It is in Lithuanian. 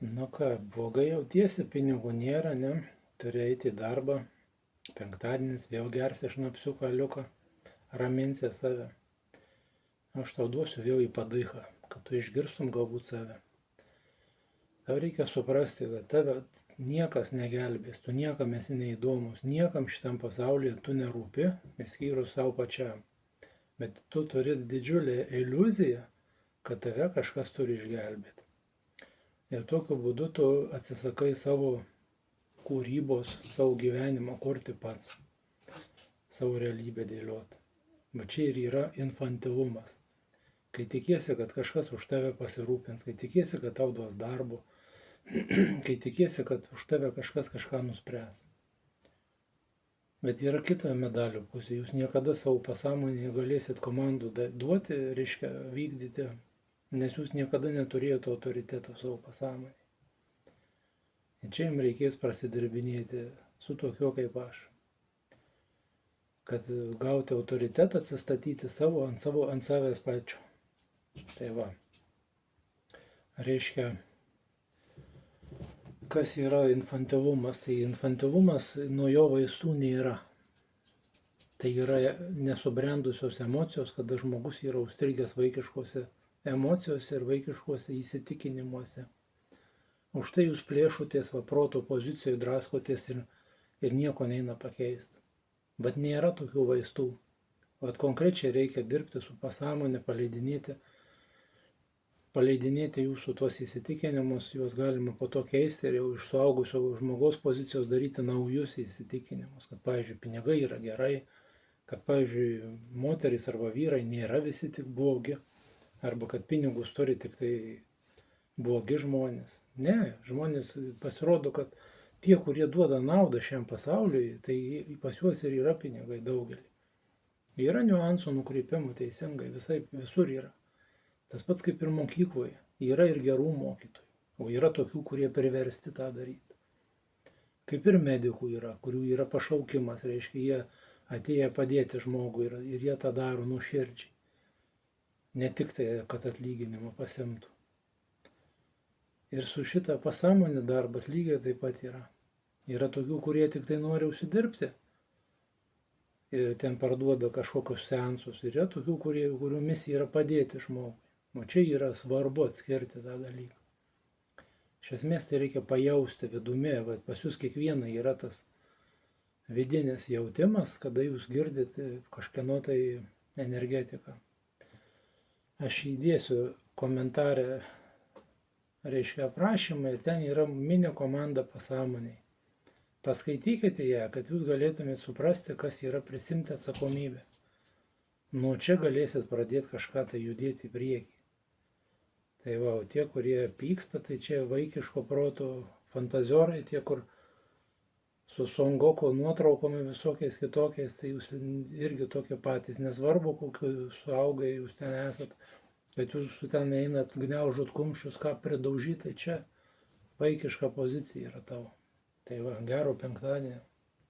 Nu ką, blogai jautiesi, pinigų nėra, ne? Turi eiti į darbą. Penktadienis vėl gersi šnapsiuką liuką, raminsi save. Aš tau duosiu vėl į padaiką, kad tu išgirstum galbūt save. Tau reikia suprasti, kad tave niekas negelbės, tu niekam esi neįdomus, niekam šitam pasaulyje tu nerūpi, išskyrus savo pačiam. Bet tu turi didžiulę iliuziją, kad tave kažkas turi išgelbėti. Ir tokiu būdu tu atsisakai savo kūrybos, savo gyvenimą kurti pats, savo realybę dėlioti. Bet čia ir yra infantilumas. Kai tikiesi, kad kažkas už tave pasirūpins, kai tikiesi, kad tau duos darbo, kai tikiesi, kad už tave kažkas kažką nuspręs. Bet yra kita medalio pusė, jūs niekada savo pasąmonėje galėsit komandų duoti, reiškia vykdyti, nes jūs niekada neturėjote autoriteto savo pasąmonėje. Ir čia jums reikės prasidirbinėti su tokiu kaip aš. Kad gauti autoritetą, atsistatyti ant savęs pačio. Tai va. Reiškia, kas yra infantilumas? Tai infantilumas nuo jo vaistų nėra. Tai yra nesubrendusios emocijos, kada žmogus yra užstrigęs vaikiškose emocijose ir vaikiškose įsitikinimuose. Už tai jūs plėšotės proto pozicijoje, draskotės ir nieko neina pakeisti. Bet nėra tokių vaistų. Vat konkrečiai reikia dirbti su pasąmonė, paleidinėti jūsų tuos įsitikinimus, juos galima po to keisti ir jau iš suaugusio žmogaus pozicijos daryti naujus įsitikinimus, kad, pavyzdžiui, pinigai yra gerai, kad, pavyzdžiui, moterys arba vyrai nėra visi tik blogi, arba kad pinigus turi tik tai blogi žmonės. Ne, žmonės pasirodo, kad tie, kurie duoda naudą šiam pasauliui, tai pas juos ir yra pinigai daugelį. Yra niuansų nukreipimų teisingai, visur yra. Tas pats kaip ir mokykloje. Yra ir gerų mokytojų, o yra tokių, kurie priversti tą daryti. Kaip ir medikų yra, kurių yra pašaukimas, reiškia, jie atėję padėti žmogui ir jie tą daro nuoširdžiai. Ne tik tai, kad atlyginimą pasimtų. Ir su šita pasąmonė darbas lygiai taip pat yra. Yra tokių, kurie tik tai nori užsidirbti ir ten parduoda kažkokius seansus. Ir yra tokių, kurių misija yra padėti žmogui. O čia yra svarbu atskirti tą dalyką. Iš esmės tai reikia pajausti vidumi, pas jūs kiekvieną yra tas vidinis jautimas, kada jūs girdite kažkieno tai energetiką. Aš įdėsiu komentarę, reiškia aprašymą ir ten yra mini komanda pasąmoniai. Paskaitykite ją, kad jūs galėtumėte suprasti, kas yra prisimti atsakomybę. Nuo čia galėsit pradėti kažką tai judėti į priekį. Tai va, tie, kurie pyksta, tai čia vaikiško proto fantaziorai, tie, kur su Son Goku nuotraukomis visokiais kitokiais, tai jūs irgi tokie patys. Nesvarbu, kokiu suaugai jūs ten esat, bet jūs ten einat gniaužut kumščius, ką pridaužyt, tai čia vaikiška pozicija yra tavo. Tai va, gero penktadienio.